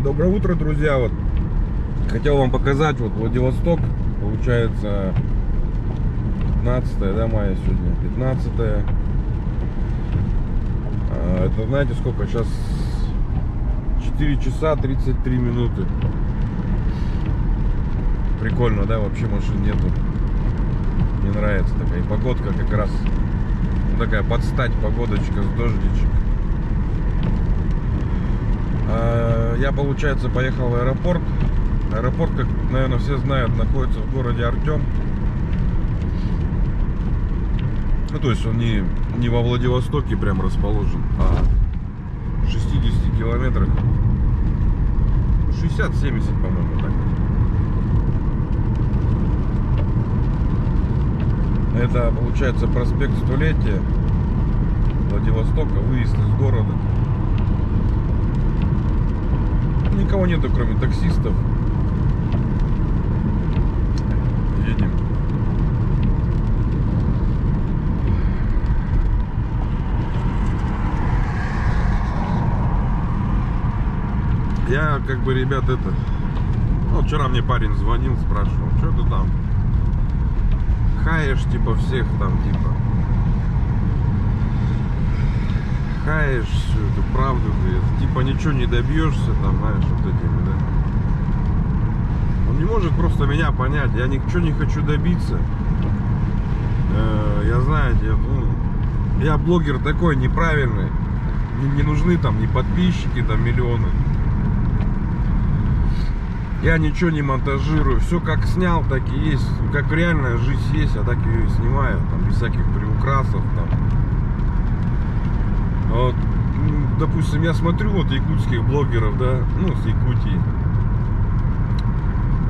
Доброе утро, друзья. Вот хотел вам показать, вот Владивосток, получается 15 мая сегодня, 15. Это знаете сколько? Сейчас 4 часа 33 минуты. Прикольно, да? Вообще машин нету. Мне нравится такая. И погодка как раз такая подстать, погодочка с дождичек. Я, получается, поехал в аэропорт. Аэропорт, как, наверное, все знают, находится в городе Артем. Ну, то есть он не во Владивостоке прям расположен, а в 60 километрах. 60-70, по-моему, так. Это, получается, проспект Столетия Владивостока, выезд из города. Никого нету, кроме таксистов. Едем. Я, как бы, ребят, ну, вчера мне парень звонил, спрашивал, что ты там хаешь, типа, всех там, типа, хаешь всю эту правду, говорит, типа, ничего не добьешься, там, знаешь, вот этими, да. Он не может просто меня понять, я ничего не хочу добиться. Я, знаете, ну, я блогер такой неправильный, не нужны там ни подписчики, там, миллионы. Я ничего не монтажирую, все как снял, так и есть, как реальная жизнь есть, я так ее и снимаю, там, без всяких приукрасов, там. Вот, допустим, я смотрю вот якутских блогеров, да, ну, с Якутии.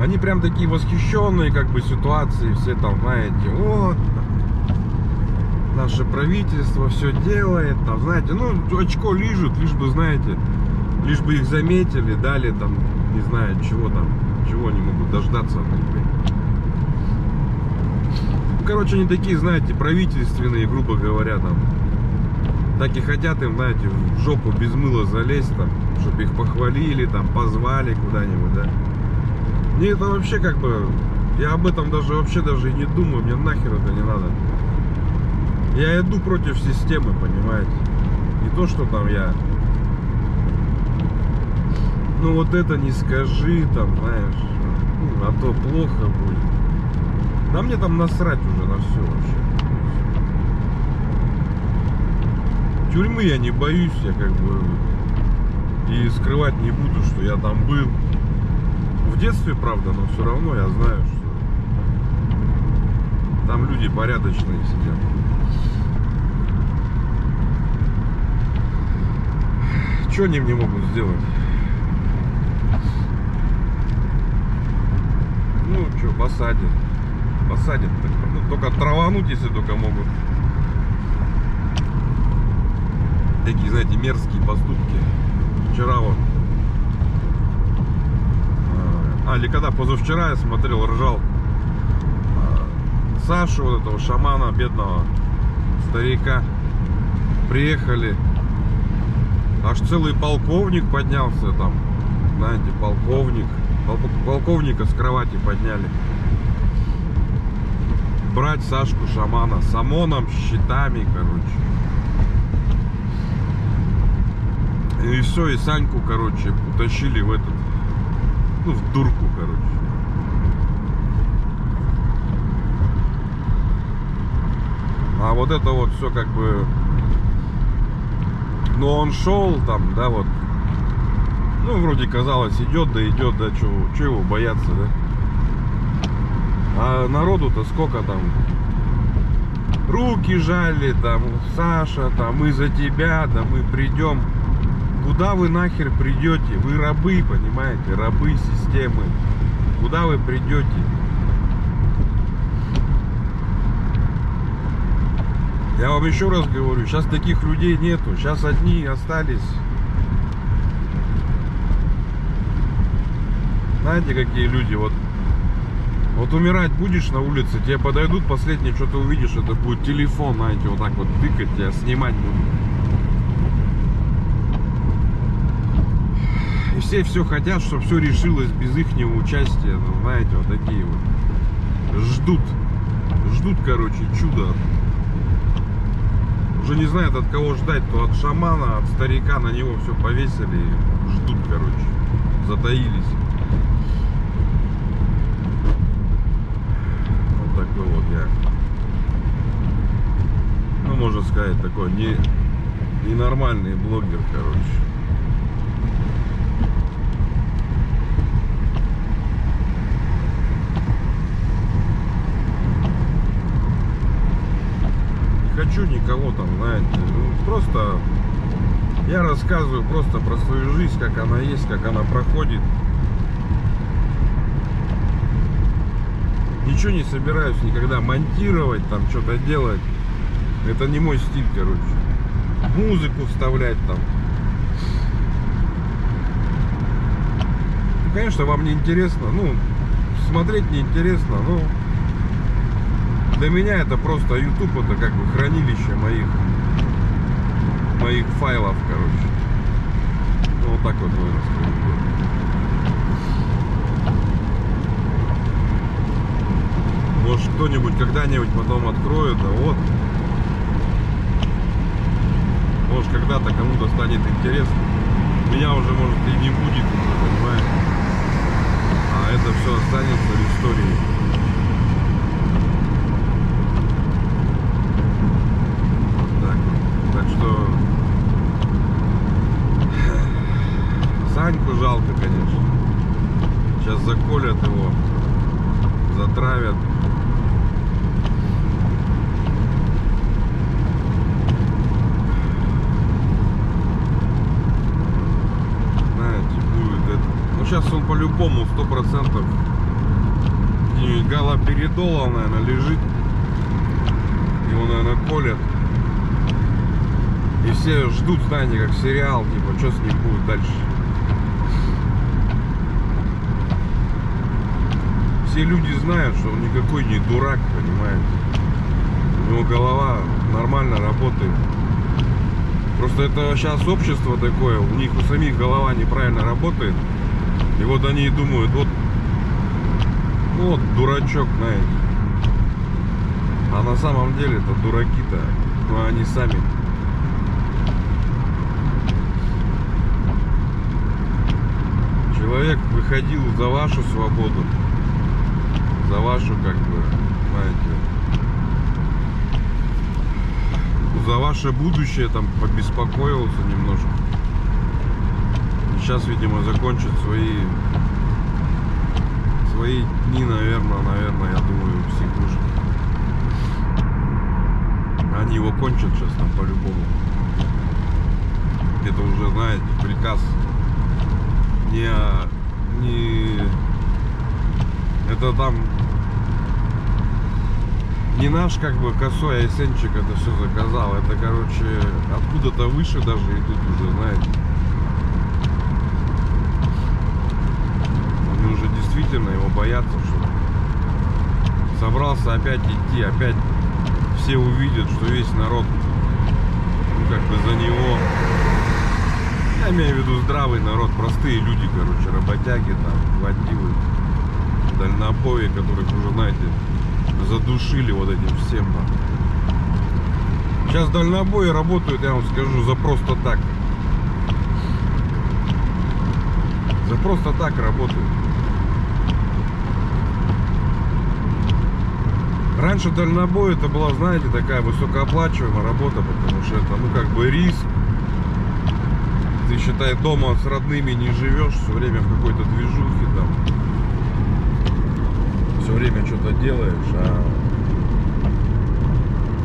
Они прям такие восхищенные, как бы, ситуации, все там, знаете, вот, наше правительство все делает, там, знаете, ну, очко лижут, лишь бы, знаете, лишь бы их заметили, дали там, не знаю, чего там, чего они могут дождаться от них. Короче, они такие, знаете, правительственные, грубо говоря, там, так и хотят им, знаете, в жопу без мыла залезть, там, чтобы их похвалили, там, позвали куда-нибудь, да. Мне это вообще, как бы, я об этом даже вообще даже и не думаю, мне нахер это не надо. Я иду против системы, понимаете. Не то, что там я, ну вот это не скажи, там, знаешь, ну, а то плохо будет. Да мне там насрать уже на все вообще. Тюрьмы я не боюсь, я как бы и скрывать не буду, что я там был. В детстве, правда, но все равно я знаю, что там люди порядочные сидят. Что они мне могут сделать? Ну, что, посадят. Посадят. Ну, только травануть, если только могут. Такие, знаете, мерзкие поступки. Вчера вот. Или когда позавчера я смотрел, ржал. Сашу, вот этого шамана, бедного старика. Приехали. Аж целый полковник поднялся там. Знаете, полковник. Полковника с кровати подняли. Брать Сашку шамана с ОМОНом, щитами, короче. И все, и Саньку, короче, утащили в этот, ну, в дурку, короче. А вот это вот все как бы, ну, он шел там, да, вот. Ну, вроде казалось, идет, да, что его бояться, да? А народу-то сколько там? Руки жали, там, Саша, там, мы за тебя, да, мы придем. Куда вы нахер придете? Вы рабы, понимаете? Рабы системы. Куда вы придете? Я вам еще раз говорю, сейчас таких людей нету. Сейчас одни остались. Знаете, какие люди? Вот умирать будешь на улице, тебе подойдут, последнее, что ты увидишь, это будет телефон, знаете, вот так вот тыкать, тебя снимать будут. все хотят, чтобы все решилось без ихнего участия. Ну, знаете, вот такие вот. Ждут, короче, чудо. Уже не знают, от кого ждать. То от шамана, от старика, на него все повесили. Ждут, короче. Затаились. Вот такой вот я. Ну, можно сказать, такой ненормальный блогер, короче. Не хочу никого там, знаете, ну, просто я рассказываю просто про свою жизнь, как она есть, как она проходит. Ничего не собираюсь никогда монтировать, там что-то делать. Это не мой стиль, короче. Музыку вставлять там. Ну, конечно, вам не интересно. Ну, смотреть не интересно. Ну, для меня это просто YouTube, это как бы хранилище моих файлов, короче. Ну, вот так вот вы расскажете. Может, кто-нибудь когда-нибудь потом откроет, а вот. Может, когда-то кому-то станет интересно. Меня уже, может, и не будет, понимаете? А это все останется в истории. Вот так. Так что Саньку жалко, конечно. Сейчас заколят его, затравят. Сейчас он по-любому 100% галоперидола, наверное, лежит. Его, наверное, колят. И все ждут, знаете, как сериал, типа, что с ним будет дальше. Все люди знают, что он никакой не дурак, понимаете. У него голова нормально работает. Просто это сейчас общество такое, у них у самих голова неправильно работает. И вот они и думают, вот дурачок, знаете. А на самом деле это дураки-то, ну они сами. Человек выходил за вашу свободу, за вашу, как бы, знаете, за ваше будущее там побеспокоился немножко. Сейчас, видимо, закончат свои дни, наверное, я думаю, в психушке. Они его кончат сейчас там по-любому. Это уже, знаете, приказ не это там не наш, как бы, косой Айсенчик это все заказал. Это, короче, откуда-то выше даже идут уже, знаете. Уже действительно его боятся, что собрался опять идти, опять все увидят, что весь народ, ну, как бы за него, я имею в виду здравый народ, простые люди, короче, работяги, там, водилы, дальнобои, которых уже, знаете, задушили вот этим всем. Сейчас дальнобои работают, я вам скажу, за просто так. За просто так работают. Раньше дальнобой это была, знаете, такая высокооплачиваемая работа, потому что это, ну, как бы риск. Ты, считай, дома с родными не живешь, все время в какой-то движухе там. Все время что-то делаешь, а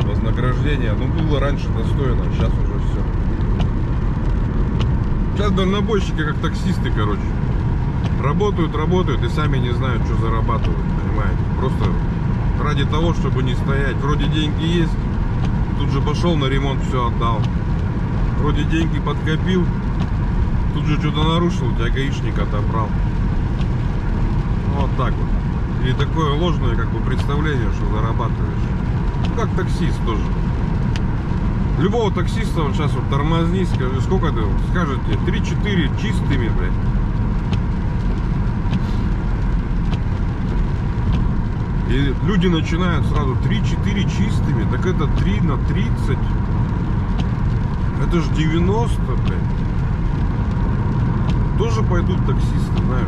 вознаграждение, ну, было раньше достойно, сейчас уже все. Сейчас дальнобойщики как таксисты, короче. Работают и сами не знают, что зарабатывают, понимаете. Просто ради того, чтобы не стоять. Вроде деньги есть, тут же пошел на ремонт, все отдал. Вроде деньги подкопил, тут же что-то нарушил, у тебя гаишник отобрал. Вот так вот. Или такое ложное, как бы, представление, что зарабатываешь. Ну, как таксист тоже. Любого таксиста вот сейчас вот тормозни, скажи, сколько ты скажете, 3-4 чистыми, блядь. И люди начинают сразу 3-4 чистыми, так это 3 на 30. Это ж 90, блядь. Тоже пойдут таксисты, знаешь.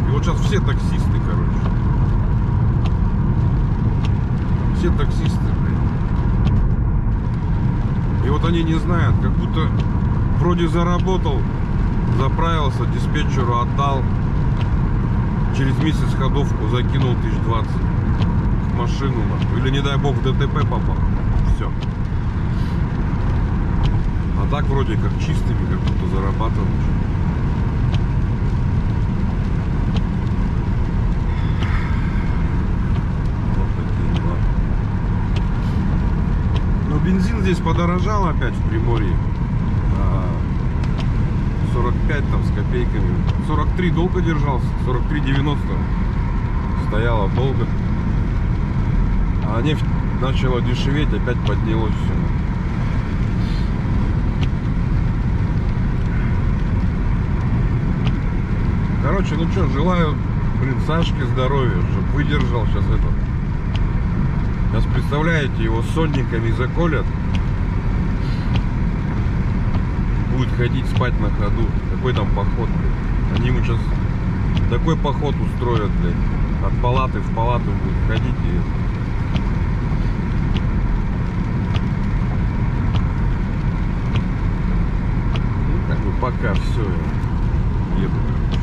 И вот сейчас все таксисты, короче. Все таксисты, блядь. И вот они не знают, как будто вроде заработал, заправился, диспетчеру отдал. Через месяц ходовку закинул 1020 в машину, нахуй. Или, не дай бог, в ДТП попал. Все. А так вроде как чистыми, как будто зарабатываешь. Вот такие дела. Но бензин здесь подорожал опять в Приморье. 45 там с копейками. 43 долго держался, 43,90 стояло долго. А нефть начала дешеветь, опять поднялось все. Короче, ну что, желаю, блин, Сашке здоровья, чтобы выдержал сейчас это. Сейчас, представляете, его сонниками заколят. Будет ходить спать на ходу. Какой там поход, блядь. Они ему сейчас такой поход устроят, блядь. От палаты в палату будет ходить и... Ну, как бы пока все. Я еду, короче.